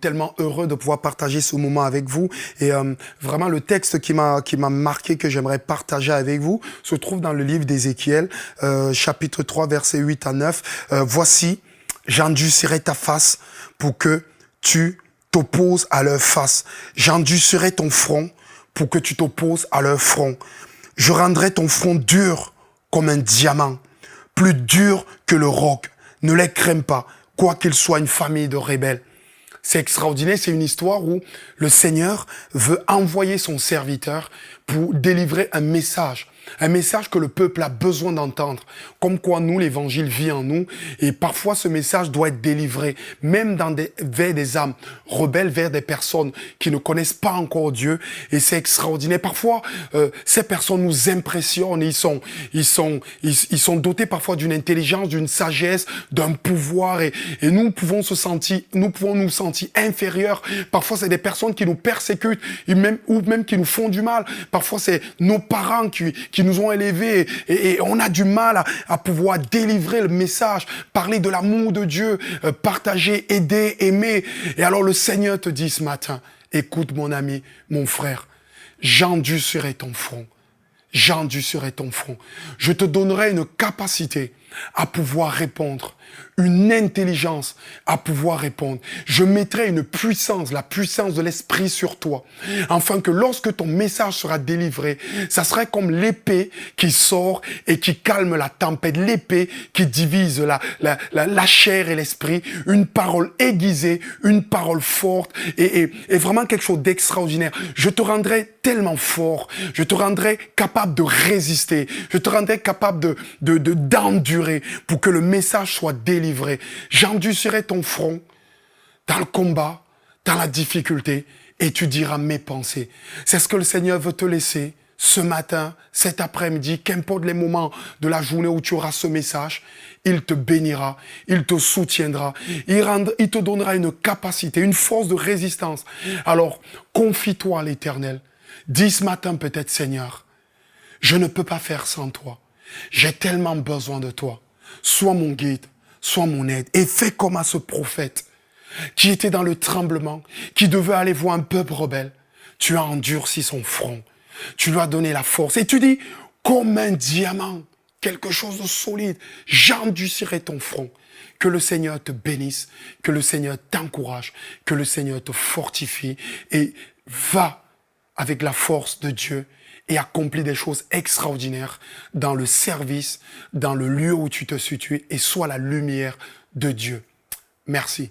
tellement heureux de pouvoir partager ce moment avec vous. Et vraiment, le texte qui m'a marqué, que j'aimerais partager avec vous, se trouve dans le livre d'Ézéchiel, chapitre 3, versets 8 à 9. Voici, j'endurcirai ta face pour que tu t'opposes à leur face. J'endurcirai ton front pour que tu t'opposes à leur front. Je rendrai ton front dur comme un diamant, plus dur que le roc. Ne les crains pas, quoi qu'ils soient une famille de rebelles. C'est extraordinaire, c'est une histoire où le Seigneur veut envoyer son serviteur pour délivrer un message que le peuple a besoin d'entendre. Comme quoi nous, l'évangile vit en nous, et parfois ce message doit être délivré, même vers des âmes rebelles, vers des personnes qui ne connaissent pas encore Dieu, et c'est extraordinaire. Parfois, ces personnes nous impressionnent, ils sont dotés parfois d'une intelligence, d'une sagesse, d'un pouvoir, et nous pouvons nous sentir inférieurs. Parfois, c'est des personnes qui nous persécutent, ou même qui nous font du mal. Parfois, c'est nos parents qui nous ont élevés, et on a du mal à pouvoir délivrer le message, parler de l'amour de Dieu, partager, aider, aimer. Et alors le Seigneur te dit ce matin, écoute mon ami, mon frère, j'endurcirai ton front. J'endurcirai ton front. Je te donnerai une capacité à pouvoir répondre, une intelligence à pouvoir répondre. Je mettrai une puissance, la puissance de l'esprit sur toi, afin que lorsque ton message sera délivré, ça serait comme l'épée qui sort et qui calme la tempête, l'épée qui divise la chair et l'esprit, une parole aiguisée, une parole forte et vraiment quelque chose d'extraordinaire. Je te rendrai tellement fort, je te rendrai capable de résister, je te rendrai capable d'endurer pour que le message soit délivré. J'endurcirai ton front dans le combat, dans la difficulté, et tu diras mes pensées. C'est ce que le Seigneur veut te laisser ce matin, cet après-midi, qu'importe les moments de la journée où tu auras ce message, il te bénira, il te soutiendra, il te donnera une capacité, une force de résistance. Alors, confie-toi à l'Éternel. Dis ce matin peut-être, Seigneur, je ne peux pas faire sans toi. J'ai tellement besoin de toi. Sois mon guide, sois mon aide. Et fais comme à ce prophète qui était dans le tremblement, qui devait aller voir un peuple rebelle. Tu as endurci son front. Tu lui as donné la force. Et tu dis, comme un diamant, quelque chose de solide, j'endurcirai ton front. Que le Seigneur te bénisse, que le Seigneur t'encourage, que le Seigneur te fortifie. Et va avec la force de Dieu et accomplis des choses extraordinaires dans le service, dans le lieu où tu te situes, et sois la lumière de Dieu. Merci.